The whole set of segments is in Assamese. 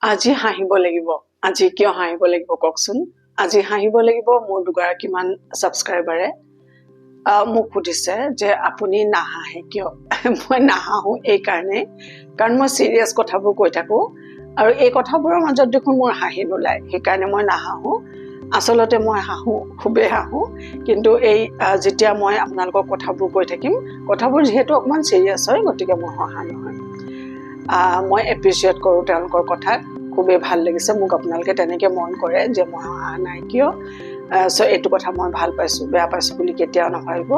আজি হাঁহিব লাগিব। আজি কিয় হাঁহিব লাগিব কওকচোন? আজি হাঁহিব লাগিব মোৰ দুগৰাকীমান ছাবস্ক্ৰাইবাৰে মোক সুধিছে যে আপুনি নাহাঁহে কিয়? মই নাহাঁহো এই কাৰণে, কাৰণ মই চিৰিয়াছ কথাবোৰ কৈ থাকোঁ আৰু এই কথাবোৰৰ মাজত দেখোন মোৰ হাঁহি নোলায়, সেইকাৰণে মই নাহাঁহো। আচলতে মই হাঁহো, খুবেই হাঁহো, কিন্তু এই যেতিয়া মই আপোনালোকক কথাবোৰ কৈ থাকিম, কথাবোৰ যিহেতু অকণমান চিৰিয়াছ হয়, গতিকে মোৰ হহা নহয়। মই এপ্ৰিচিয়েট কৰোঁ তেওঁলোকৰ কথাত, খুবেই ভাল লাগিছে। মোক আপোনালোকে তেনেকৈ মন কৰে যে মই হহা নাই কিয়। চ' এইটো কথা মই ভাল পাইছোঁ, বেয়া পাইছোঁ বুলি কেতিয়াও নাভাবিব।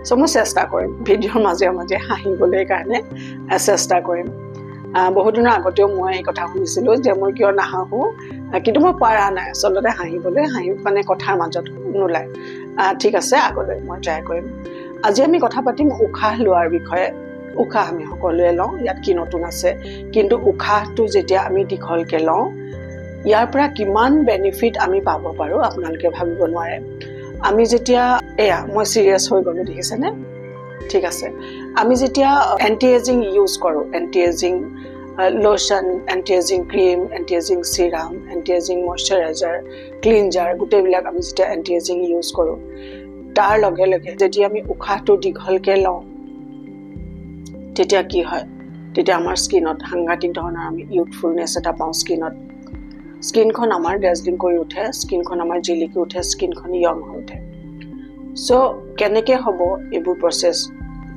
চ' মই চেষ্টা কৰিম ভিডিঅ'ৰ মাজে মাজে হাঁহিবলৈ কাৰণে চেষ্টা কৰিম। বহুত দিনৰ আগতেও মই এই কথা শুনিছিলোঁ যে মই কিয় নাহাঁহো, কিন্তু মই পৰা নাই আচলতে হাঁহিবলৈ। হাঁহি মানে কথাৰ মাজত নোলায়। ঠিক আছে, আগলৈ মই ট্ৰাই কৰিম। আজি আমি কথা পাতিম উশাহ লোৱাৰ বিষয়ে। উশাহ আমি সকলোৱে লওঁ, ইয়াত কি নতুন আছে, কিন্তু উশাহটো যেতিয়া আমি দীঘলকৈ লওঁ, ইয়াৰ পৰা কিমান বেনিফিট আমি পাব পাৰোঁ আপোনালোকে ভাবিব নোৱাৰে। আমি যেতিয়া মই চিৰিয়াছ হৈ গ'লোঁ, দেখিছেনে? ঠিক আছে, আমি যেতিয়া এণ্টি এজিং ইউজ কৰোঁ, anti ageing lotion, anti ageing cream, anti ageing serum, anti ageing moisturiser, cleanser, গোটেইবিলাক আমি যেতিয়া এণ্টি এজিং ইউজ কৰোঁ, তাৰ লগে লগে যেতিয়া আমি উশাহটো দীঘলকৈ লওঁ, তেতিয়া কি হয়? তেতিয়া আমাৰ স্কিনত সাংঘাতিক ধৰণৰ আমি ইউথফুলনেছ এটা পাওঁ। স্কিনখন আমাৰ ডেজলিং কৰি উঠে, স্কিনখন আমাৰ জিলিকি উঠে, স্কিনখন য়ং হৈ উঠে। চ' কেনেকৈ হ'ব এইবোৰ প্ৰচেছ?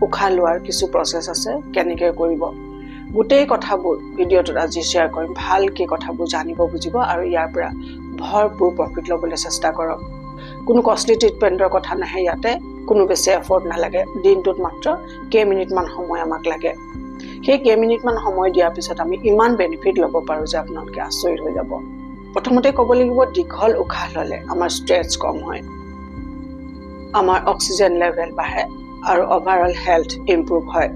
উশাহ লোৱাৰ কিছু প্ৰচেছ আছে, কেনেকৈ কৰিব, গোটেই কথাবোৰ ভিডিঅ'টোত আজি শ্বেয়াৰ কৰিম। ভালকৈ কথাবোৰ জানিব বুজিব আৰু ইয়াৰ পৰা ভৰপূৰ প্ৰফিট ল'বলৈ চেষ্টা কৰক। কোনো কষ্টলি ট্ৰিটমেণ্টৰ কথা নাহে ইয়াতে, কোনো বেছি এফৰ্ট নালাগে। দিনটোত মাত্ৰ কেইমিনিটমান সময় আমাক লাগে। সেই কেইমিনিটমান সময় দিয়াৰ পিছত আমি ইমান বেনিফিট ল'ব পাৰোঁ যে আপোনালোকে আচৰিত হৈ যাব। প্ৰথমতে ক'ব লাগিব, দীঘল উশাহ ল'লে আমাৰ ষ্ট্ৰেছ কম হয়, আমাৰ অক্সিজেন লেভেল বাঢ়ে আৰু অভাৰঅল হেল্থ ইম্প্ৰুভ হয়।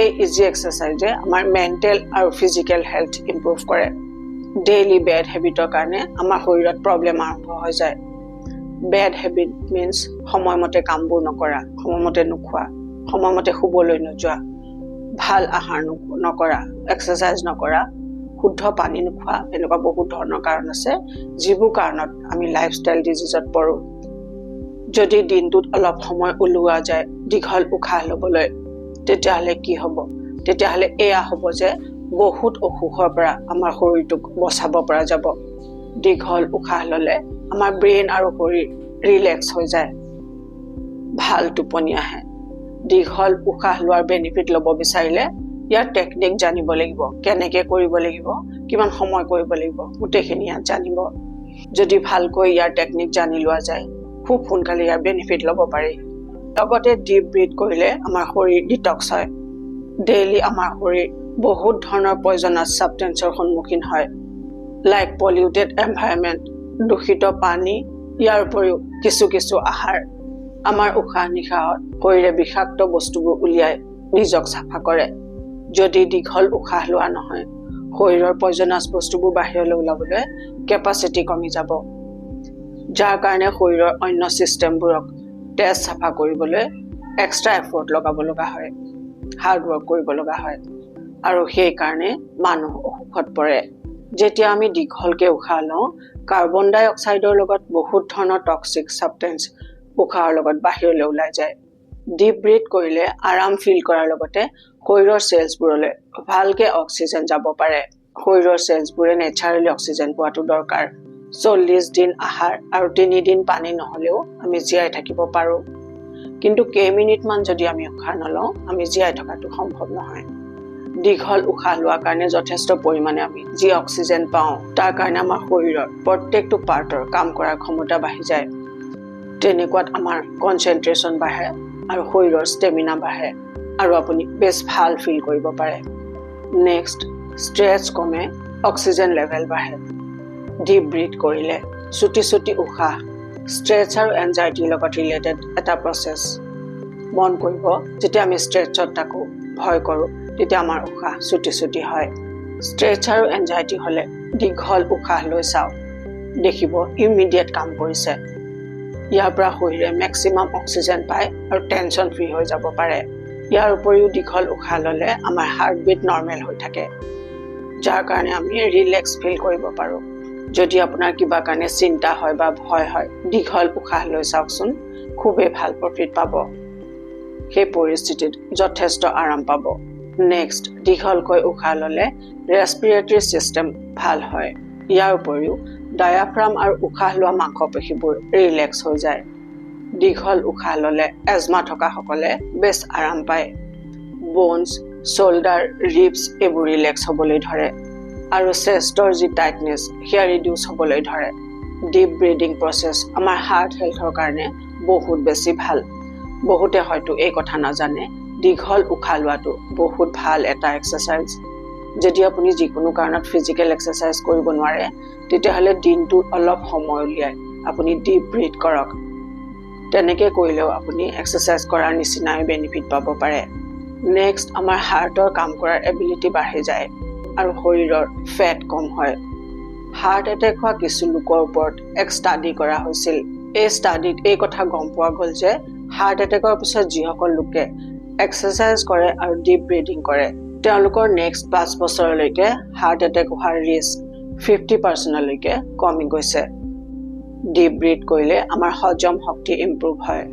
এই ইজি এক্সাৰচাইজে আমাৰ মেণ্টেল আৰু ফিজিকেল হেল্থ ইম্প্ৰুভ কৰে। ডেইলি বেড হেবিটৰ কাৰণে আমাৰ শৰীৰত প্ৰব্লেম আৰম্ভ হৈ যায়। বেড হেবিট মিনছ সময়মতে কামবোৰ নকৰা, সময়মতে নোখোৱা, সময়মতে শুবলৈ নোযোৱা, ভাল আহাৰ নকৰা, এক্সাৰচাইজ নকৰা, শুদ্ধ পানী নোখোৱা, এনেকুৱা বহুত ধৰণৰ কাৰণ আছে, যিবোৰ কাৰণত আমি লাইফষ্টাইল ডিজিজত পৰোঁ। যদি দিনটোত অলপ সময় ওলোৱা যায় দীঘল উশাহ ল'বলৈ, তেতিয়াহ'লে কি হ'ব? তেতিয়াহ'লে এয়া হ'ব যে বহুত অসুখৰ পৰা আমাৰ শৰীৰটোক বচাব পৰা যাব। দীঘল উশাহ ল'লে আমাৰ ব্ৰেইন আৰু শৰীৰ ৰিলেক্স হৈ যায়, ভাল টোপনি আহে। দীঘল উশাহ লোৱাৰ বেনিফিট ল'ব বিচাৰিলে ইয়াৰ টেকনিক জানিব লাগিব, কেনেকৈ কৰিব লাগিব, কিমান সময় কৰিব লাগিব, গোটেইখিনি ইয়াত জানিব। যদি ভালকৈ ইয়াৰ টেকনিক জানি লোৱা যায়, খুব সোনকালে ইয়াৰ বেনিফিট ল'ব পাৰি। লগতে ডিপ ব্ৰিথ কৰিলে আমাৰ শৰীৰ ডিটক্স হয়। ডেইলি আমাৰ শৰীৰ বহুত ধৰণৰ পয়জনাছ ছাবষ্টেন্সৰ সন্মুখীন হয়, লাইক পলিউটেড এনভাইৰনমেণ্ট, দূষিত পানী, ইয়াৰ উপৰিও কিছু আহাৰ। আমাৰ উশাহ নিশাহত শৰীৰে বিষাক্ত বস্তুবোৰ উলিয়াই নিজক চাফা কৰে। যদি দীঘল উশাহ লোৱা নহয়, শৰীৰৰ পয়জনাছ বস্তুবোৰ বাহিৰলৈ ওলাবলৈ কেপাচিটি কমি যাব, যাৰ কাৰণে শৰীৰৰ অন্য ছিষ্টেমবোৰক তেজ চাফা কৰিবলৈ এক্সট্ৰা এফৰ্ট লগাব লগা হয়, হাৰ্ড ৱৰ্ক কৰিব লগা হয়, আৰু সেইকাৰণে মানুহ অসুখত পৰে। যেতিয়া আমি দীঘলকৈ উশাহ লওঁ, কাৰ্বন ডাই অক্সাইডৰ লগত বহুত ধৰণৰ টক্সিক ছাবষ্টেন্স উশাহৰ লগত বাহিৰলৈ ওলাই যায়। ডিপ ব্ৰিথ কৰিলে আৰাম ফিল কৰাৰ লগতে শৰীৰৰ চেলছবোৰলৈ ভালকৈ অক্সিজেন যাব পাৰে। শৰীৰৰ চেলছবোৰে নেচাৰেলি অক্সিজেন পোৱাটো দৰকাৰ। 40 দিন আহাৰ আৰু 3 দিন পানী নহ'লেও আমি জীয়াই থাকিব পাৰোঁ, কিন্তু কেইমিনিটমান যদি আমি উশাহ নলওঁ, আমি জীয়াই থকাটো সম্ভৱ নহয়। দীঘল উশাহ লোৱাৰ কাৰণে যথেষ্ট পৰিমাণে আমি যি অক্সিজেন পাওঁ, তাৰ কাৰণে আমাৰ শৰীৰৰ প্ৰত্যেকটো পাৰ্টৰ কাম কৰাৰ ক্ষমতা বাঢ়ি যায়। তেনেকুৱাত আমাৰ কনচেনট্ৰেশ্যন বাঢ়ে আৰু শৰীৰৰ ষ্টেমিনা বাঢ়ে আৰু আপুনি বেছ ভাল ফিল কৰিব পাৰে। নেক্সট, ষ্ট্ৰেছ কমে, অক্সিজেন লেভেল বাঢ়ে। ডিপ ব্ৰিথ কৰিলে চুটি উশাহ ষ্ট্ৰেছ আৰু এনজাইটিৰ লগত ৰিলেটেড এটা প্ৰচেছ। মন কৰিব, যেতিয়া আমি ষ্ট্ৰেছত থাকোঁ, ভয় কৰোঁ, তেতিয়া আমাৰ উশাহ চুটি হয়। ষ্ট্ৰেছ আৰু এনজাইটি হ'লে দীঘল উশাহ লৈ চাওক, দেখিব ইমিডিয়েট কাম কৰিছে। ইয়াৰ পৰা শৰীৰে মেক্সিমাম অক্সিজেন পায় আৰু টেনশ্যন ফ্ৰী হৈ যাব পাৰে। ইয়াৰ উপৰিও দীঘল উশাহ ল'লে আমাৰ হাৰ্টবিট নৰ্মেল হৈ থাকে। যাৰ কাৰণে আমি ৰিলেক্স ফিল কৰিব পাৰোঁ যদি আপোনাৰ কিবা কাৰণে চিন্তা হয় বা ভয় হয় দীঘল উশাহ লৈ চাওকচোন খুবেই ভাল প্ৰফিট পাব সেই পৰিস্থিতিত যথেষ্ট আৰাম পাব নেক্সট দীঘলকৈ উশাহ ল'লে ৰেস্পিৰেটৰী চিষ্টেম ভাল হয় ইয়াৰ উপৰিও ডায়াফ্ৰাম আৰু উশাহ লোৱা মাংসপেশীবোৰ ৰিলেক্স হৈ যায় দীঘল উশাহ ল'লে এজমা থকাসকলে বেছ আৰাম পায় বোনছ শোল্ডাৰ ৰিবছ এইবোৰ ৰিলেক্স হ'বলৈ ধৰে আৰু চেষ্টৰ যি টাইটনেছ সেয়া ৰিডিউচ হ'বলৈ ধৰে ডিপ ব্ৰিডিং প্ৰচেছ আমাৰ হাৰ্ট হেল্থৰ কাৰণে বহুত বেছি ভাল বহুতে হয়তো এই কথা নাজানে দীঘল উশাহ লোৱাটো বহুত ভাল এটা এক্সাৰচাইজ যদি আপুনি যিকোনো কাৰণত ফিজিকেল এক্সাৰচাইজ কৰিব নোৱাৰে তেতিয়াহ'লে দিনটোত অলপ সময় উলিয়াই আপুনি ডিপ ব্ৰিথ কৰক তেনেকৈ কৰিলেও আপুনি এক্সাৰচাইজ কৰাৰ নিচিনাই বেনিফিট পাব পাৰে নেক্সট আমাৰ হাৰ্টৰ কাম কৰাৰ এবিলিটি বাঢ়ি যায় আৰু শৰীৰৰ ফেট কম হয় হাৰ্ট এটেক হোৱা কিছু লোকৰ ওপৰত এক ষ্টাডি কৰা হৈছিল এই ষ্টাডিত এই কথা গম পোৱা গ'ল যে হাৰ্ট এটেকৰ পিছত যিসকল লোকে এক্সাৰচাইজ কৰে আৰু ডিপ ব্ৰিডিং কৰে তেওঁলোকৰ নেক্সট 5 বছৰলৈকে হাৰ্ট এটেক হোৱাৰ ৰিস্ক 50%লৈকে কমি গৈছে ডিপ ব্ৰিথ কৰিলে আমাৰ হজম শক্তি ইম্প্ৰুভ হয়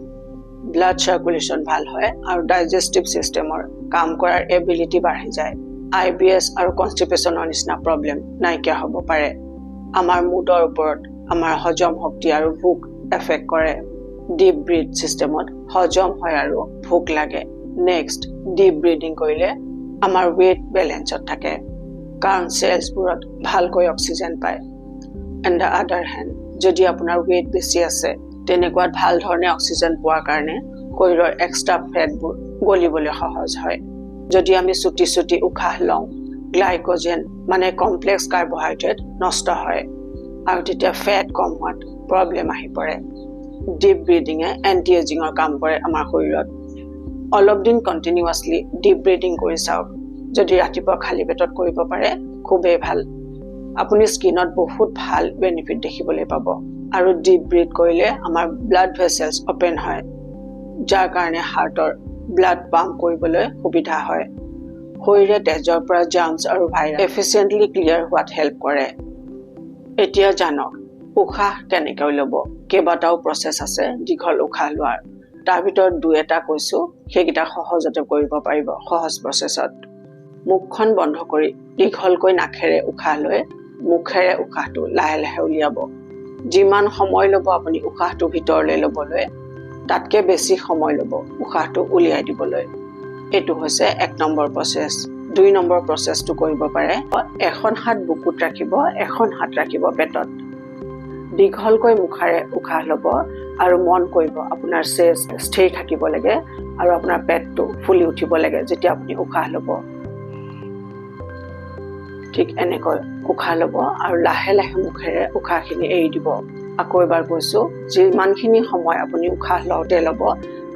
ব্লাড চাৰ্কুলেশ্যন ভাল হয় আৰু ডাইজেষ্টিভ চিষ্টেমৰ কাম কৰাৰ এবিলিটি বাঢ়ি যায় IBS আৰু কনষ্টিপেশ্যনৰ নিচিনা প্ৰব্লেম নাইকিয়া হ'ব পাৰে আমাৰ মুডৰ ওপৰত আমাৰ হজম শক্তি আৰু ভোক এফেক্ট কৰে ডিপ ব্ৰিথ চিষ্টেমত হজম হয় আৰু ভোক লাগে নেক্সট ডিপ ব্ৰিডিং কৰিলে আমাৰ ৱেট বেলেঞ্চত থাকে কাৰণ চেলছবোৰত ভালকৈ অক্সিজেন পায় এণ্ড দ্য আদাৰ হেণ্ড যদি আপোনাৰ ৱেট বেছি আছে তেনেকুৱাত ভাল ধৰণে অক্সিজেন পোৱাৰ কাৰণে শৰীৰৰ এক্সট্ৰা ফেটবোৰ গলিবলৈ সহজ হয় যদি আমি চুটি উশাহ লওঁ গ্লাইকোজেন মানে কমপ্লেক্স কাৰ্বহাইড্ৰেট নষ্ট হয় আৰু তেতিয়া ফেট কম হোৱাত প্ৰব্লেম আহি পৰে ডিপ ব্ৰিডিঙে এণ্টি এজিঙৰ কাম কৰে আমাৰ শৰীৰত অলপ দিন কণ্টিনিউৱাছলি ডিপ ব্ৰিডিং কৰি চাওক যদি ৰাতিপুৱা খালী পেটত কৰিব পাৰে খুবেই ভাল আপুনি স্কিনত বহুত ভাল বেনিফিট দেখিবলৈ পাব আৰু ডিপ ব্ৰিথ কৰিলে আমাৰ ব্লাড ভেছেলছ অপেন হয় যাৰ কাৰণে হাৰ্টৰ ব্লাড পাম্প কৰিবলৈ সুবিধা হয় শৰীৰে তেজৰ পৰা জাৰ্মছ আৰু ভাইৰাছ এফিচিয়েণ্টলি ক্লিয়াৰ হোৱাত হেল্প কৰে এতিয়া জানক উশাহ কেনেকৈ ল'ব কেইবাটাও প্ৰচেছ আছে দীঘল উশাহ লোৱাৰ তাৰ ভিতৰত 2-এটা কৈছোঁ সেইকেইটা সহজতে কৰিব পাৰিব সহজ প্ৰচেছত মুখখন বন্ধ কৰি দীঘলকৈ নাকেৰে উশাহ লৈ মুখেৰে উশাহটো লাহে লাহে উলিয়াব যিমান সময় ল'ব আপুনি উশাহটো ভিতৰলৈ ল'বলৈ তাতকৈ বেছি সময় ল'ব উশাহটো উলিয়াই দিবলৈ এইটো হৈছে 1 নম্বৰ প্ৰচেছ 2 নম্বৰ প্ৰচেছটো কৰিব পাৰে এখন হাত বুকুত ৰাখিব এখন হাত ৰাখিব পেটত দীঘলকৈ মুখেৰে উশাহ ল'ব আৰু মন কৰিব আপোনাৰ চেষ্ট স্থিৰ থাকিব লাগে আৰু আপোনাৰ পেটটো ফুলি উঠিব লাগে যেতিয়া আপুনি উশাহ ল'ব ঠিক এনেকৈ উশাহ ল'ব আৰু লাহে লাহে মুখেৰে উশাহখিনি এৰি দিব আকৌ এবাৰ কৈছোঁ যিমানখিনি সময় আপুনি উশাহ লওঁতে ল'ব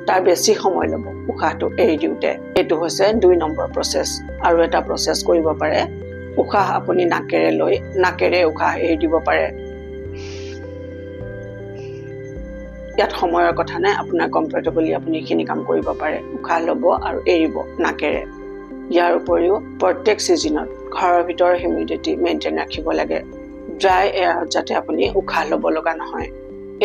তাৰ বেছি সময় ল'ব উশাহটো এৰি দিওঁতে এইটো হৈছে 2 নম্বৰ প্ৰচেছ আৰু এটা প্ৰচেছ কৰিব পাৰে উশাহ আপুনি নাকেৰে লৈ নাকেৰে উশাহ এৰি দিব পাৰে ইয়াত সময়ৰ কথা নাই আপোনাৰ কমফৰ্টেবলি আপুনি এইখিনি কাম কৰিব পাৰে উশাহ ল'ব আৰু এৰিব নাকেৰে ইয়াৰ উপৰিও প্ৰত্যেক ছিজনত ঘৰৰ ভিতৰৰ হিউমিডিটি মেইনটেইন ৰাখিব লাগে ড্ৰাই এয়াৰত যাতে আপুনি উশাহ ল'ব লগা নহয়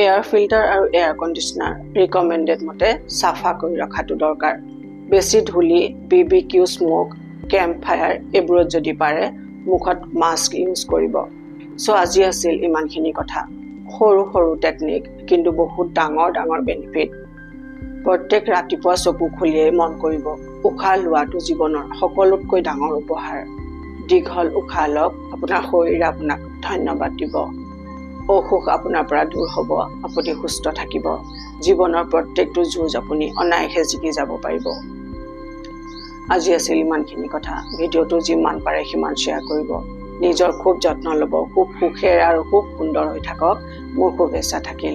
এয়াৰ ফিল্টাৰ আৰু এয়াৰ কণ্ডিচনাৰ ৰিকমেণ্ডেড মতে চাফা কৰি ৰখাটো দৰকাৰ বেছি ধূলি BBQ স্মোক কেম্প ফায়াৰ এইবোৰত যদি পাৰে মুখত মাস্ক ইউজ কৰিব আজি আছিল ইমানখিনি কথা সৰু সৰু টেকনিক কিন্তু বহুত ডাঙৰ ডাঙৰ বেনিফিট প্ৰত্যেক ৰাতিপুৱা চকু খুলিয়েই মন কৰিব উশাহ লোৱাটো জীৱনৰ সকলোতকৈ ডাঙৰ উপহাৰ দীঘল উশাহ লওক আপোনাৰ শৰীৰে আপোনাক ধন্যবাদ দিব অসুখ আপোনাৰ পৰা দূৰ হ'ব আপুনি সুস্থ থাকিব জীৱনৰ প্ৰত্যেকটো যুঁজ আপুনি অনায়াসে জিকি যাব পাৰিব আজি আছিল ইমানখিনি কথা ভিডিঅ'টো যিমান পাৰে সিমান শ্বেয়াৰ কৰিব নিজৰ খুব যত্ন ল'ব খুব সুখেৰে আৰু খুব সুন্দৰ হৈ থাকক মোৰ শুভেচ্ছা থাকিল